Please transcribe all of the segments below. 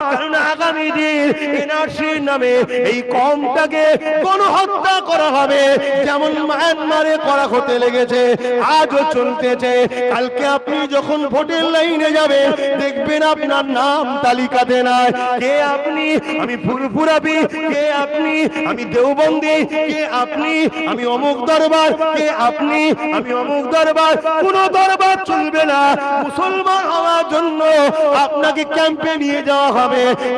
কারণ আগামী দিন এনআরসির নামে এই কমটাকে গণহত্যা করা হবে, যেমন মায়ানমারে করা হতে লেগেছে, আজও চলতেছে। কালকে আপনি যখন ভোটের লাইনে যাবেন, দেখবেন আপনার নাম তালিকাতে নাই। কে আপনি? আমি ফুরফুরাবি। কে আপনি? আমি দেওবন্দি। কে আপনি? আমি অমুক দরবার। কে আপনি? আমি অমুক দরবার। কোন দরবার চলবে না। মুসলমান হওয়ার জন্য আপনাকে ক্যাম্পে নিয়ে যাওয়া হবে,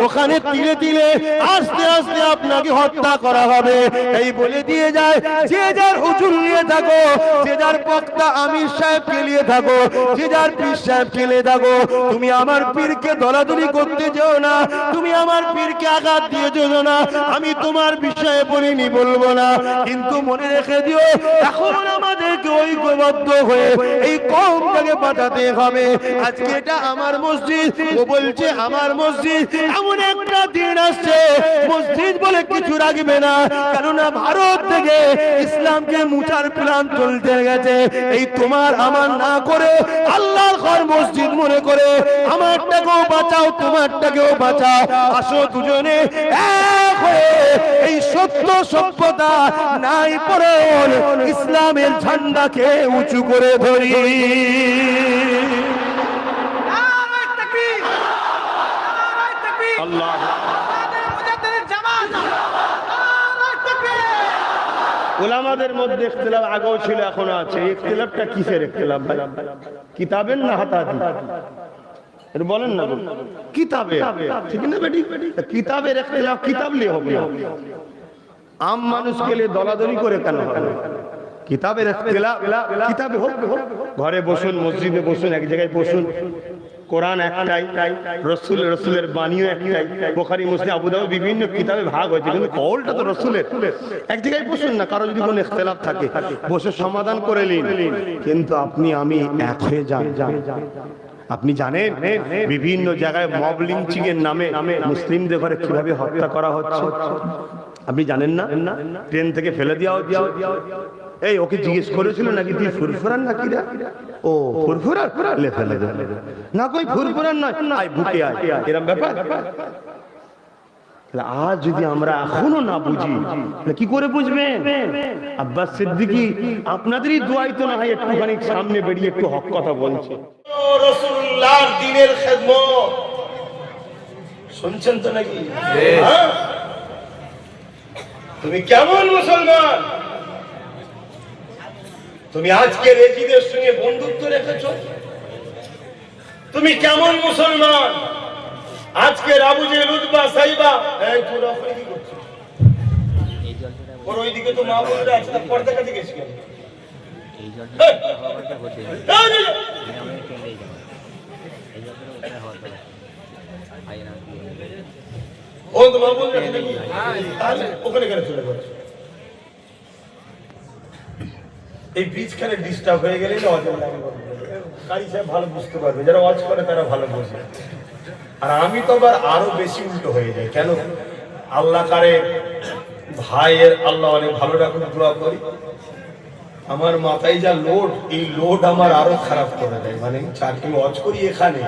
ওখানে তিলে তিলে আস্তে আস্তে আপনাকে হত্যা করা হবে। এই বলে দিয়ে যায়, যে যার হুজুর নিয়ে থাকো, যে যার বক্তা আমির সাহেবকে নিয়ে থাকো, যে যার পীর সাহেবকে নিয়ে থাকো, তুমি আমার পীরকে দলাদলি করতে যেও না, তুমি আমার পীরকে আঘাত দিয়ে যেও না। আমি তোমার বিষয়ে বলিনি, বলবো না, কিন্তু মনে রেখে দিও, এখন আমাদেরকে ঐক্যবদ্ধ হয়ে এই কওমটাকে বাঁচাতে হবে। আজকে এটা আমার মসজিদ, ও বলছে আমার মসজিদ। এমন একটা দিন আসছে মসজিদ বলে কিছু রাখবে না, কেননা ভারত থেকে ইসলামকে মুছার প্ল্যান চলতে গেছে। এই তোমার আমার না করে আল্লাহর ঘর মসজিদ মনে করে আমারটাকেও বাঁচাও, তোমারটাকেও বাঁচাও। আসো দুজনে এক হয়ে এই সত্য সভ্যতা নাই পরে ইসলামের ঝান্ডাকে উঁচু করে ধরি। ওলামাদের মধ্যে ইখতিলাফ আগেও ছিল, এখনো আছে। ইখতিলাফটা কিসের ইখতিলাফ ভাই? কিতাবের না হাতাহাতি? এর বলেন না, কিতাবে, ঠিক না বেটি? কিতাবের ইখতিলাফ কিতাব নিয়ে হবে, আম মানুষকে নিয়ে দলাদলি করে কেন হবে? কিতাবের ইখতিলাফ কিতাবে হোক, ঘরে বসুন, মসজিদে বসুন, এক জায়গায় বসুন। কোরআন একটাই, রসুলের বাণীও একটাই, বুখারী মুসলিম আবু দাউদ বিভিন্ন কিতাবে ভাগ হয়েছে, কিন্তু কওলটা তো রসুলের। এক জায়গায় বসুন না, কারো যদি কোনো ইখতিলাফ থাকে বসে সমাধান করে নিন, কিন্তু আপনি আমি এক হয়ে যান। আপনি জানেন বিভিন্ন জায়গায় মব লিঞ্চিং এর নামে মুসলিমদের ঘরে কিভাবে হত্যা করা হচ্ছে? আপনি জানেন না? ট্রেন থেকে ফেলে দেওয়া হচ্ছে। এই ওকে জিজ্ঞেস করেছিল নাকি তুই ফুরফুরান নাকি রে? ও ফুরফুরান, লে ফেলে দে না, কই ফুরফুরান নয়, আয় বুকে আয়, এরকম ব্যাপার। আজ যদি আমরা এখনো না বুঝি, কি করে বুঝবেন? আব্বাস সিদ্দিকী আপনাদেরই দোয়াই তো না হয় একটুখানি সামনে বেরিয়ে একটু হক কথা বলছে। রাসূলুল্লাহর দ্বীনের খেদমত শুনছেন তো নাকি? তুমি কেমন মুসলমান? তুমি আজকে রেজিদের সঙ্গে বন্ধুত্ব রেখেছ? তুমি কেমন মুসলমান? আজকে আবু জেহেল, উতবা, সাইবা, এই তোরা কি করছিস? ওর ওইদিকে তো মা বোনেরা আছে, পর্দা কাছে গেছি কেন? এই জলটা হওয়াটা হচ্ছে আমি কেন্দ্রেই যাব, এই জলটা ওখানে হওয়াটা আই না ও তো মা বোনেরা আছে নাকি? তাহলে ওখানে কেন চলে যাচ্ছে? এই ব্রিজখানে ডিস্টার্ব হয়ে গেলে কারি সাহেব ভালো বুঝতে পারবে, যারা ওয়াজ করে তারা ভালো বোঝে। আর আমি তো আরো বেশি উল্টো হয়ে যায়। কেন? আল্লাহ কারে ভাইয়ের আল্লাহ অনেক ভালো রাখুন, দোয়া করি। আমার মাথায় যা লোড, এই লোড আমার আরো খারাপ করে দেয়। মানে চারটি ওয়াজ করি এখানে,